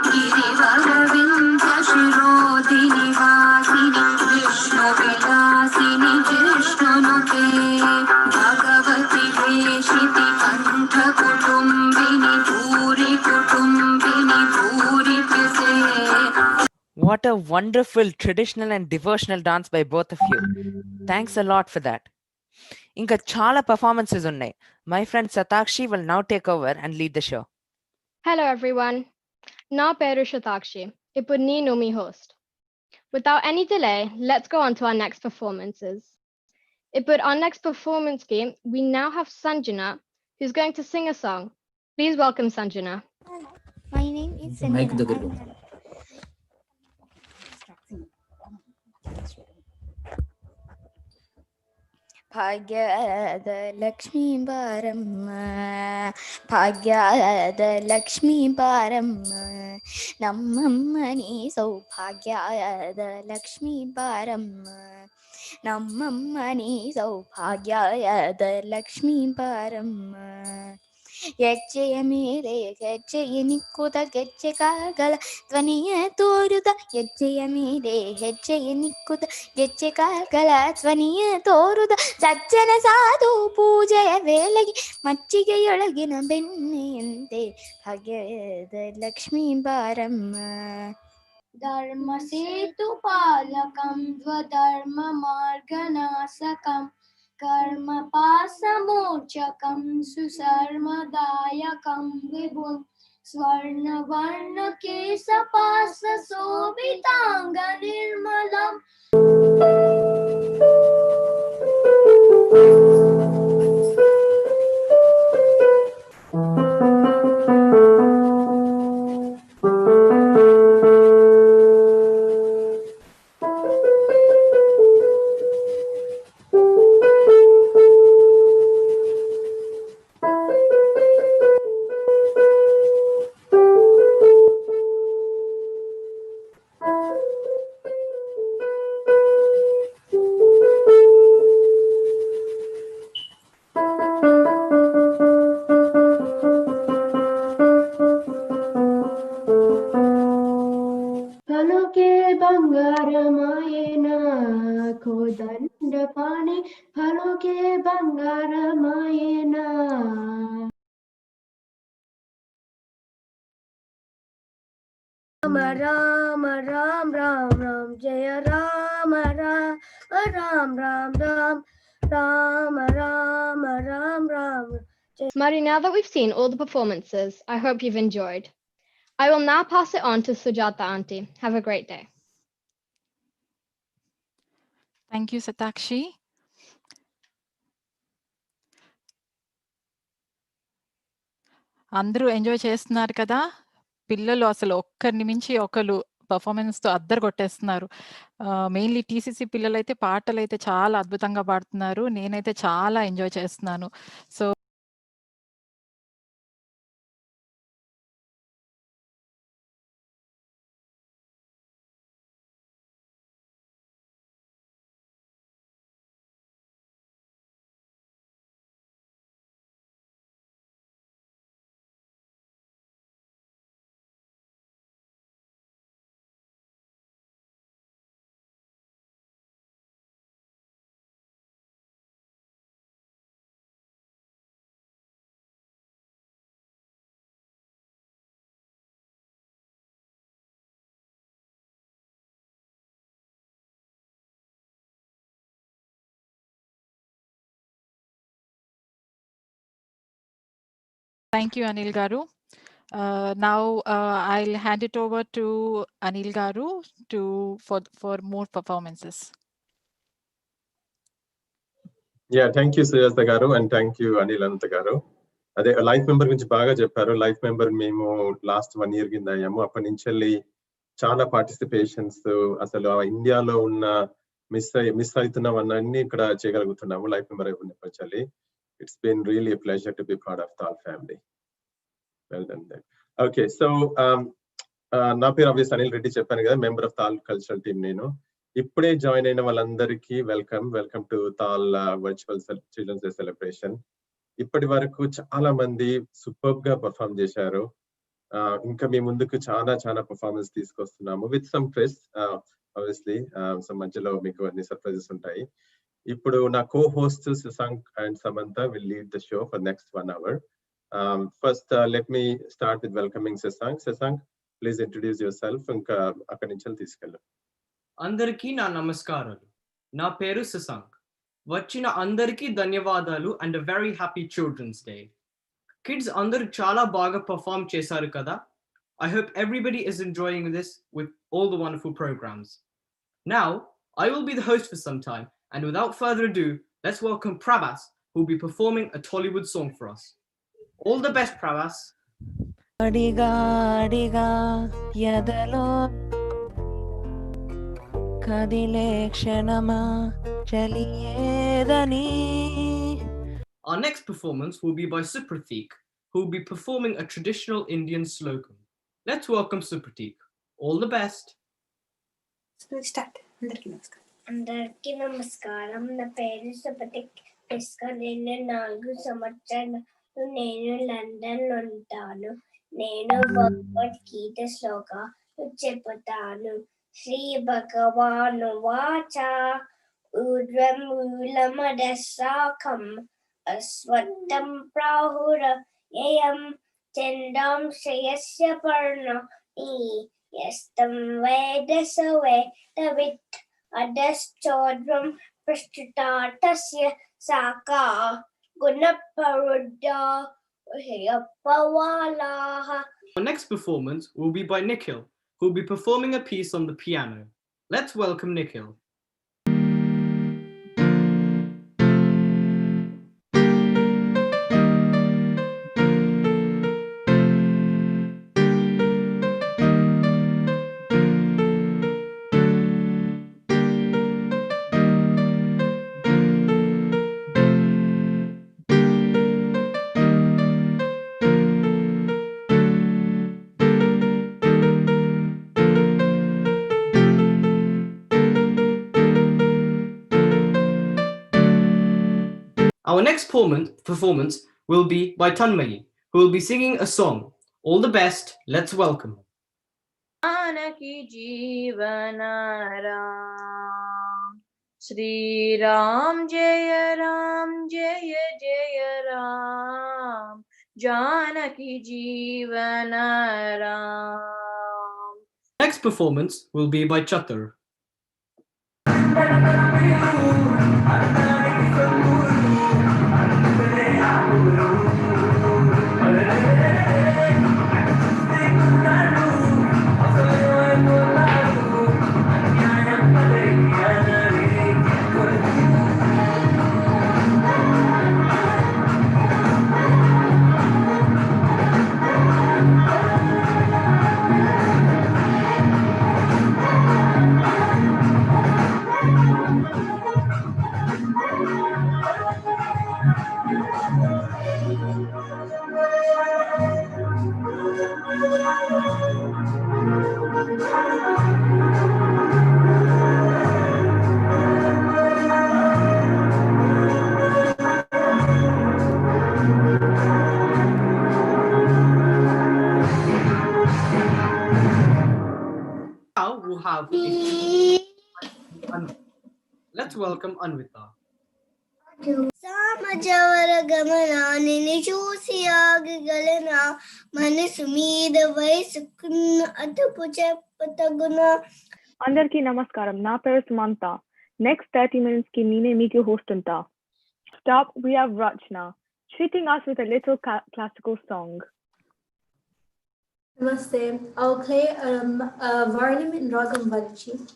గిరివర వింధ్య శిరోధిని వాసిని విష్ణు విలాసిని జిష్ణునుతే భగవతి వేషితి కంఠ కుటుంబిని భూరి కుటుంబిని భూరి పిసే. What a wonderful traditional and devotional dance by both of you. Thanks a lot for that. Inka chala performances unnai. My friend Satakshi will now take over and lead the show. Hello everyone. Na peru Shatakshi. Ipud nenu mi host. Without any delay, let's go on to our next performances. Ipud our next performance game, we now have Sanjana, who's going to sing a song. Please welcome Sanjana. My name is Sanjana. ಭಾಗ್ಯದ ಲಕ್ಷ್ಮೀ ಬಾರಮ್ಮ ಭಾಗ್ಯದ ಲಕ್ಷ್ಮೀ ಬಾರಮ್ಮ ನಮ್ಮಮ್ಮ ನೀ ಸೌಭಾಗ್ಯದ ಲಕ್ಷ್ಮೀ ಬಾರಮ್ಮ ನಮ್ಮಮ್ಮ ನೀ ಸೌಭಾಗ್ಯದ ಲಕ್ಷ್ಮೀ ಬಾರಮ್ಮ ಹೆಜ್ಜೆಯ ಮೇಲೆ ಹೆಜ್ಜೆಯ ನಿಕ್ಕುದ ಗೆಜ್ಜೆ ಕಾಗಲ ಧ್ವನಿಯ ತೋರುದ ಹೆಜ್ಜೆಯ ಮೇಲೆ ಹೆಜ್ಜೆಯ ನಿಕ್ಕುದ ಗೆಜ್ಜೆ ಕಾಗಲ ಧ್ವನಿಯ ತೋರುದ ಸಜ್ಜನ ಸಾಧು ಪೂಜೆಯ ವೇಳೆಗೆ ಮಚ್ಚಿಗೆಯೊಳಗಿನ ಬೆಣ್ಣೆಯಂತೆ ಭಾಗ್ಯದ ಲಕ್ಷ್ಮೀ ಬಾರಮ್ಮ ಧರ್ಮ ಸೇತು ಪಾಲಕಂ ಧ್ವಧರ್ಮ ಮಾರ್ಗನಾಶಕಂ कर्म पासमोचकं सुसर्मदायकं विभुं स्वर्णवर्ण केशपाश शोभितांग निर्मलम् फलोके बंगारमायेना कोदंड पाणी फलोके बंगारमायेना राम राम राम राम राम जय Ram Ram Ram Ram Ram Ram Ram Ram Ram Mari, now that we've seen all the performances, I hope you've enjoyed. I will now pass it on to Sujata Auntie. Have a great day. Thank you, Satakshi. అందరూ ఎంజాయ్ చేస్తున్నారు కదా పిల్లలు అసలు ఒక్కరిని మించి ఒకరు పర్ఫార్మెన్స్తో అద్దరు కొట్టేస్తున్నారు మెయిన్లీ టీసీసీ పిల్లలు అయితే పాటలు అయితే చాలా అద్భుతంగా పాడుతున్నారు నేనైతే చాలా ఎంజాయ్ చేస్తున్నాను సో థ్యాంక్ యూ అనిల్ గారు Now I'll hand it over to Anil Garu for more performances. Yeah, thank you, Sujata Garu, and thank you, Anil Ananta Garu. అదే లైఫ్ మెంబర్ గురించి బాగా చెప్పారు. లైఫ్ మెంబర్ మేము లాస్ట్ 1 year కింద అయ్యాము. అప్పటి నుంచి వెళ్ళి చాలా పార్టిసిపేషన్స్, అసలు ఇండియాలో ఉన్న మిస్ అవుతున్నవన్నీ ఇక్కడ చేయగలుగుతున్నాము లైఫ్ మెంబర్ అయిపోయినప్పటి నుంచి. It's been really pleasure to be part of TAL family. Well done. Okay, so నా పేరు ఆబ్వియస్ అనిల్ రెడ్డి, చెప్పాను కదా, member of TAL cultural team. నేను ఇప్పుడే జాయిన్ అయిన వాళ్ళందరికీ welcome to TAL virtual children's day celebration. ఇప్పటి వరకు చాలా మంది సూపర్ గా పర్ఫామ్ చేశారు. ఇంకా మీ ముందుకు చాలా పర్ఫార్మెన్స్ తీసుకొస్తున్నాము with some twist obviously. So మధ్యలో మీకు అన్ని సర్ప్రైజెస్ ఉంటాయి. ఇప్పుడు నా co host Shashank and Samantha will lead the show for next 1 hour. First let me start with welcoming Shashank. Shashank, please introduce yourself, ఇంకా అక్కడి నుంచి తీసుకెళ్ళు. అందరికీ నా నమస్కారాలు. నా పేరు శశాంక్. వచ్చిన అందరికీ ధన్యవాదాలు and very happy children's day. Kids అందరూ చాలా బాగా పర్ఫామ్ చేశారు కదా. I hope everybody is enjoying this with all the wonderful programs. Now, I will be the host for some time, and without further ado, let's welcome Prabhas, who will be performing a Tollywood song for us. All the best, Prabhas. అడిగా అడిగా ఎదలో కదిలే క్షణమా చలియేదని. Our next performance will be by Supratik, who will be performing a traditional Indian slogan. Let's welcome Supratik. All the best. Start. అందరికీ నమస్కారం. నా పేరు సుప్రతీక్. నేను 4 సంవత్సరాలు. నేను లండన్ లో ఉంటాను. నేను భగవద్గీత శ్లోకాలు చెబుతాను. శ్రీ భగవాను వాచ ఊర్ధ్వం మూలమదశాఖం అశ్వత్థం ప్రాహురవ్యయం చండం శ్రేయస్య పర్ణో యస్తం వేద స వేదవిత్ అధశ్చోర్ధ్వం పృష్ఠతస్య శాఖా గుణపరుద్దా హ్యపవాలాః. Our next performance will be by Nikhil, who will be performing a piece on the piano. Let's welcome Nikhil. Our next performance will be by Tanmayi, who will be singing a song. All the best. Let's welcome. Janaki जीवन राम, श्री राम जय जय राम, जानकी जीवन Ram. Next performance will be by Chatur. Now we'll have let's welcome Anvita. సామజవర గమనాన్ని చూసి ఆగగలనా, మనసు మీద వయసుకున్న అదుపు చెప్పతగునా. అందరికీ నమస్కారం. నా పేరు సుమంత. నెక్స్ట్ 30 minutes కి నేనే మీకు హోస్ట్ ఉంటా. Stop, we have Rachna treating us with a little classical song. Namaste. I'll play a violin in Ragam Valichi.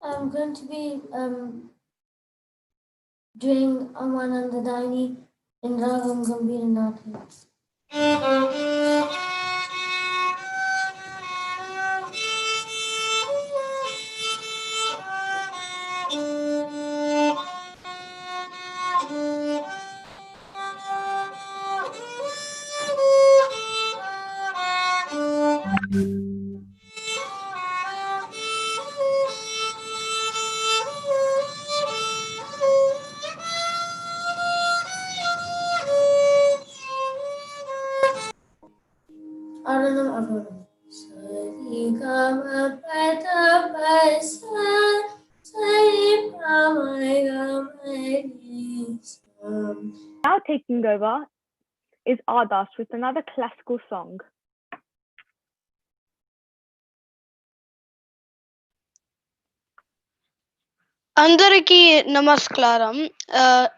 I'm going to be doing Amanandadani in Ragam Gambhira Nati. Aranam Aranam. Sari Gama Pada Pasa Sari Gama Gama. Now taking over is Ardas with another classical song. అందరికీ నమస్కారం.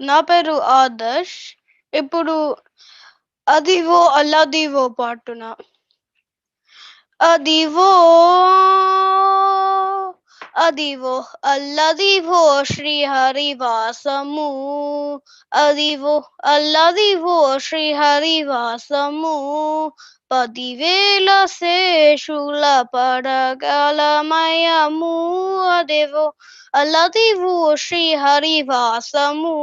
నా పేరు ఆదర్శ్. ఇప్పుడు అదివో అల్లదివో పాటున అదివో అదివో అల్లదివో శ్రీహరివాసము అదివో అల్లదివో శ్రీహరివాసము 10,000 శేషుల పడగలమయము అదేవో అల్లదివో శ్రీహరివాసము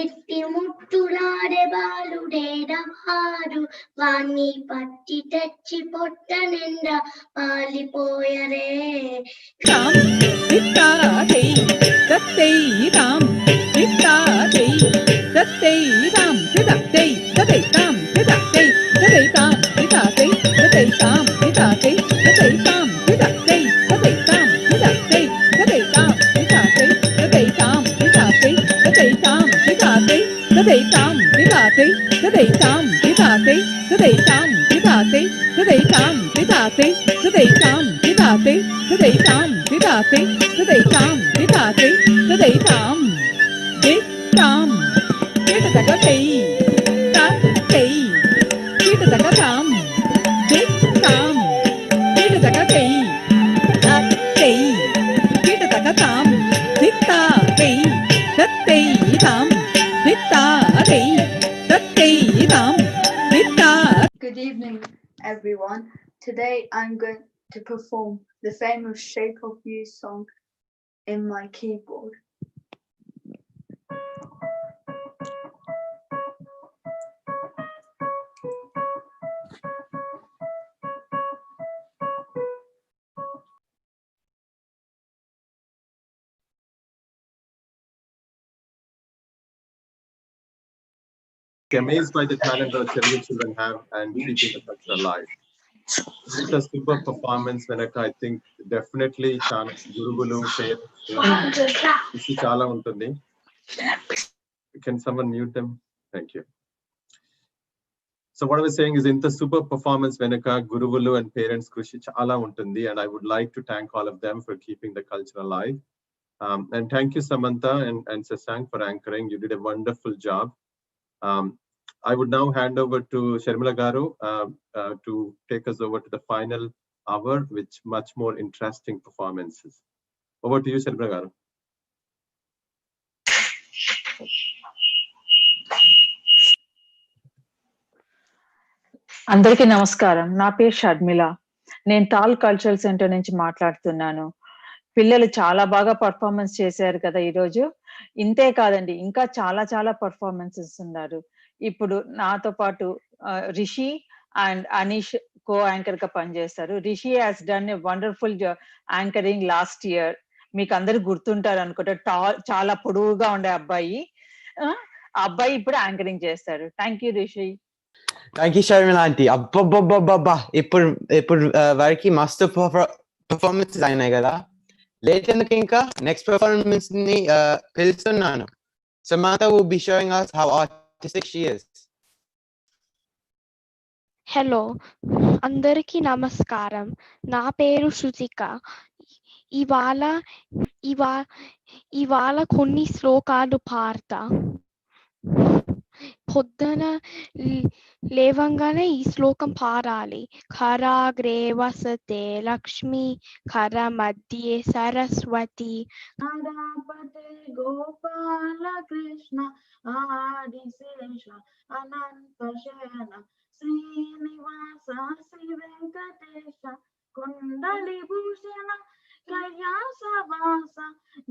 ఇట్టి ముట్టులాడే బాలుడేడవారు వాణ్ణి పట్టి తెచ్చి పొట్ట నిండా పాలిపోయరే Good evening, everyone. Today I'm going to perform the famous Shape of You song in my keyboard. Amazed by the talent our children have and keeping the culture alive. It's a super performance వెనక I think definitely చాలా గురువులు చాలా ఉంటుంది. Can someone mute them? Thank you. So what I was saying is ఇంత super performance వెనక గురువులు and parents కృషి చాలా ఉంటుంది, and I would like to thank all of them for keeping the culture alive. And thank you Samantha and Sasank for anchoring. You did a wonderful job. I would now hand over to Sharmila Garu to take us over to the final hour with much more interesting performances. Over to you, Sharmila Garu. అందరికీ నమస్కారం. నా పేరు షర్మిల. నేను tall cultural centre నుంచి మాట్లాడుతున్నాను. పిల్లలు చాలా బాగా పర్ఫార్మెన్స్ చేశారు కదా ఈరోజు. ఇంతే కాదండి, ఇంకా చాలా చాలా పర్ఫార్మెన్సెస్ ఉన్నారు. ఇప్పుడు నాతో పాటు Rishi and Anish co anchor గా పనిచేస్తారు. Rishi has done a wonderful anchoring last year. మీకు అందరు గుర్తుంటారు అనుకుంటా. చాలా పొడవుగా ఉండే అబ్బాయి. ఆ అబ్బాయి ఇప్పుడు యాంకరింగ్ చేస్తారు. Thank you Rishi. Thank you Sharmila aunty. అబ్బబ్బబ్బబ్బా, ఇప్పుడు వారికి మస్తు పర్ఫార్మెన్సెస్ అయినాయి కదా. లేట్ ఎందుకు, ఇంకా నెక్స్ట్ పర్ఫార్మెన్స్ ని పిలుస్తున్నాను. Samantha will be showing us how artistic she is. Hello అందరికీ నమస్కారం. నా పేరు శృతిక. ఇవాళ ఇవా ఇవాళ కొన్ని శ్లోకాలు పాడతా. పొద్దున లేవంగానే ఈ శ్లోకం పాడాలి. కరాగ్రే వసతే లక్ష్మి కర మధ్యే సరస్వతి. గణపతి గోపాల కృష్ణ ఆదిశేష అనంత శయన శ్రీనివాస శ్రీ వెంకటేశ కుండలి భూషణ కైలాసవాస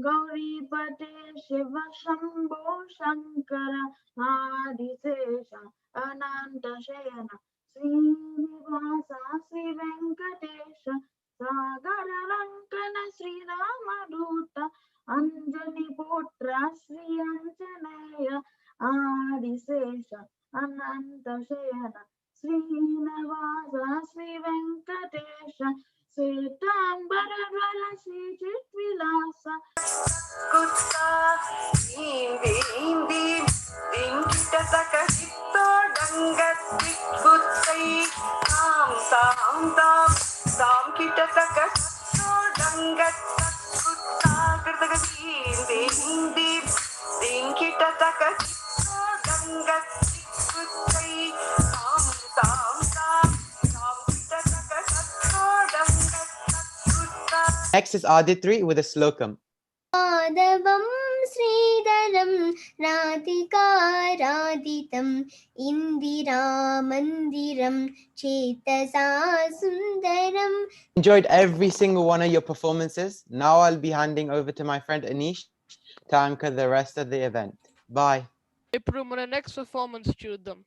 గౌరీపతే శివ శంభో శంకర ఆదిశేష అనంత శయన శ్రీనివాస శ్రీ వెంకటేశ సాగర లంకన శ్రీరామదూత అంజని పుత్ర శ్రీ అంజనేయ ఆదిశేష అనంత శయన శ్రీనివాస శ్రీ వెంకటేశ శ్వేతాంబరధర శ్రీ చిద్విలాస కుత్తా భీం భీం భీం వెంకటతక చిత్తో డంగత్ గుత్తై తాం తాం తాం తాం కిటతక సత్తో డంగత్ కుత్తా కృతక భీం భీం భీం వెంకటతక చిత్తో డంగత్ గుత్తై తాం తాం తాం తాం కిటతక సత్తో డంగత్ కుత్తా. Next is Aditri with a slokam. माधवं श्रीधरं राधिकाराधितं इन्दिरामन्दिरं चेतसा सुन्दरम्. Enjoyed every single one of your performances. Now I'll be handing over to my friend Anish to anchor the rest of the event. Bye. ఇప్పుడు మన నెక్స్ట్ పర్ఫార్మెన్స్ చూద్దాం.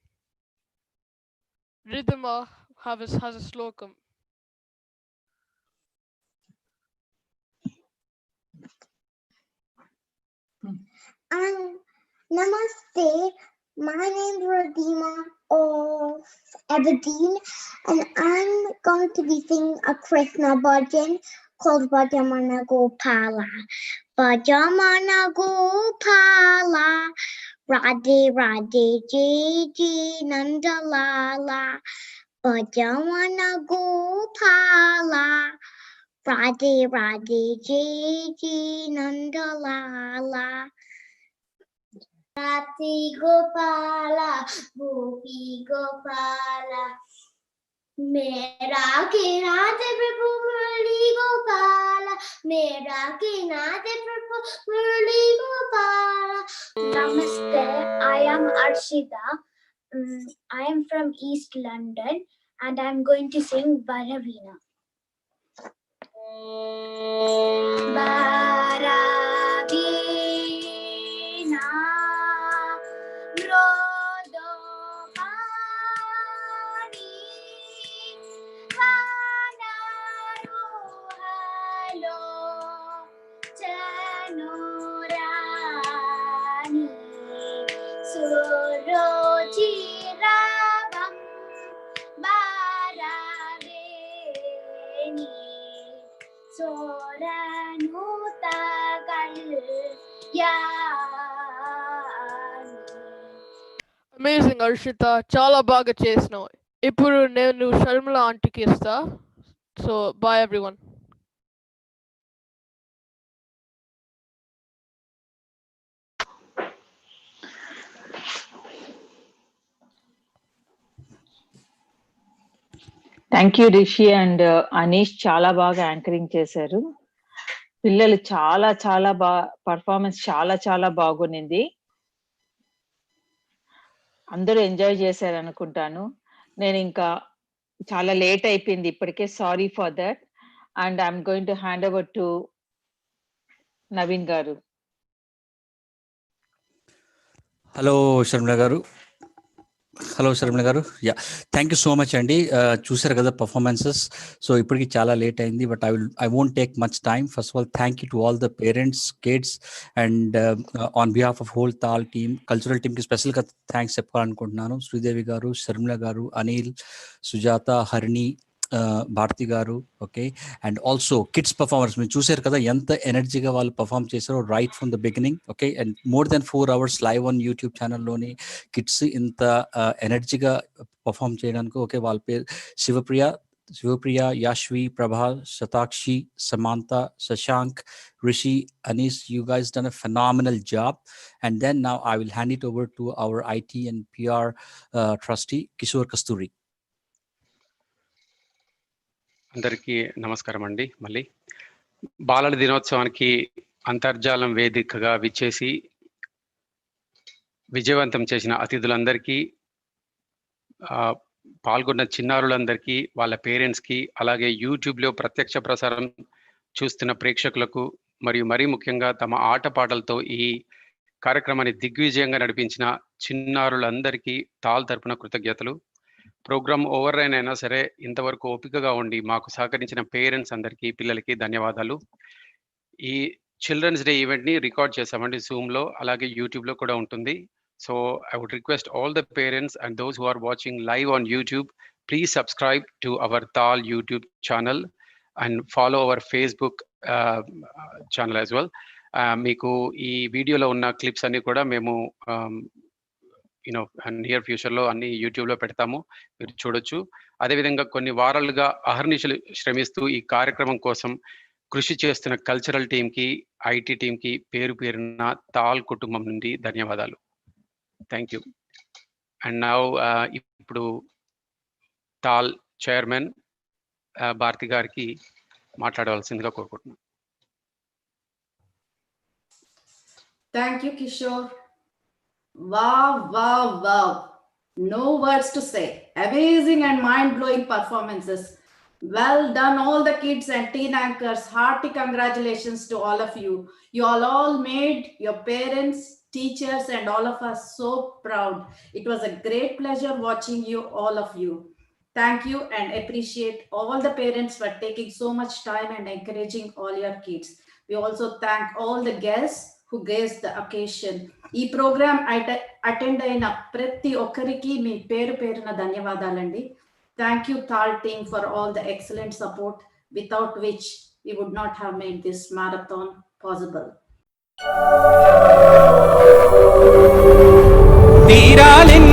Ridhima has a slokam. Namaste, my name is Ridhima of Aberdeen, and I'm going to be singing a Krishna bhajan called Bhajamana Gopala. Bhajamana Gopala, Radhe Radhe Jai Jai Nanda Lala. Bhajamana Gopala, Radhe Radhe Jai Jai Nanda Lala. Radhe Gopala, Gopi Gopala, मेरा के नाथ प्रभु मुरली गोपाला, मेरा के नाथ प्रभु मुरली Gopala. Namaste, I am Arshita. I am from East London and I am going to sing Baravina. Baravina, Rodopani, Vanaruhalo, Chanurani, Surochiravam, Baraveni, Soranuta Kalyani. Amazing Harshitha, చాలా బాగా చేసినావు. ఇప్పుడు నేను షర్మిల ఆంటీకి ఇస్తా. So bye everyone. Thank you Rishi and Anish, చాలా బాగా anchoring చేశారు. పిల్లలు చాలా చాలా పర్ఫార్మెన్స్ చాలా చాలా బాగుంది. అందరూ ఎంజాయ్ చేశారు అనుకుంటాను. నేను ఇంకా చాలా లేట్ అయిపోయింది ఇప్పటికే, sorry for that. And I'm going to hand over to Naveen garu. Hello Sharmila garu. Yeah, thank you so much అండి. చూసారు కదా పర్ఫార్మెన్సెస్. సో ఇప్పటికి చాలా లేట్ అయింది, but I won't take much time. First of all thank you to all the parents, kids, and on behalf of whole TAL team, cultural టీమ్కి స్పెషల్గా thanks చెప్పాలనుకుంటున్నాను. శ్రీదేవి గారు, షర్మిల గారు, Anil, Sujatha, Harini, Bharathi garu, okay, and also kids performers మీరు చూసారు కదా ఎంత ఎనర్జీగా వాళ్ళు పర్ఫామ్ చేశారో right from the beginning, okay, and more then 4 hours live on YouTube ఛానల్లోని కిడ్స్ ఇంత ఎనర్జీగా పర్ఫామ్ చేయడానికి, ఓకే, వాళ్ళ పేరు Shivapriya, యాశ్వి, Prabha, Shatakshi, Samantha, Shashank, Rishi, Anis, you guys done a phenomenal job. And then now I will hand it over to our IT and PR trustee, Kishore Kasturi. అందరికీ నమస్కారం అండి. మళ్ళీ బాలల దినోత్సవానికి అంతర్జాలం వేదికగా విచ్చేసి విజయవంతం చేసిన అతిథులందరికీ, పాల్గొన్న చిన్నారులందరికీ, వాళ్ళ పేరెంట్స్కి, అలాగే యూట్యూబ్లో ప్రత్యక్ష ప్రసారం చూస్తున్న ప్రేక్షకులకు, మరియు మరీ ముఖ్యంగా తమ ఆటపాటలతో ఈ కార్యక్రమాన్ని దిగ్విజయంగా నడిపించిన చిన్నారులందరికీ తాల్ తరపున కృతజ్ఞతలు. ప్రోగ్రామ్ ఓవర్ అయినా సరే ఇంతవరకు ఓపికగా ఉండి మాకు సహకరించిన పేరెంట్స్ అందరికీ, పిల్లలకి ధన్యవాదాలు. ఈ చిల్డ్రన్స్ డే ఈవెంట్ని రికార్డ్ చేసామండి జూమ్లో, అలాగే యూట్యూబ్లో కూడా ఉంటుంది. So I would request all the parents and those who are watching live on YouTube, please subscribe to our TAL YouTube channel and follow our Facebook channel as well. Meeku ee video lo unna clips anni kuda memu near future lo anni YouTube lo pedtamu, meer chudochu. Ade vidhanga konni vaaraluga aharnishalu shramistu ee karyakramam kosam కృషి చేస్తున్న cultural టీమ్కి, IT టీమ్కి పేరు పేరున తాల్ కుటుంబం నుండి ధన్యవాదాలు. Thank you. And now ఇప్పుడు తాల్ చైర్మన్ భారతి గారికి మాట్లాడవలసిందిగా కోరుకుంటున్నాను. Thank you, Kishore. Wow, wow, wow. No words to say. Amazing and mind-blowing performances. Well done, all the kids and teen anchors. Hearty congratulations to all of you. You all made your parents, teachers, and all of us so proud. It was a great pleasure watching you, all of you. Thank you and appreciate all the parents for taking so much time and encouraging all your kids. We also thank all the guests who graced the occasion. ఈ programme attend అయిన ప్రతి ఒక్కరికి మీ పేరు పేరున ధన్యవాదాలండి. Thank you, TAL team, for all the excellent support, without which we would not have made this marathon possible. తీరాలిన్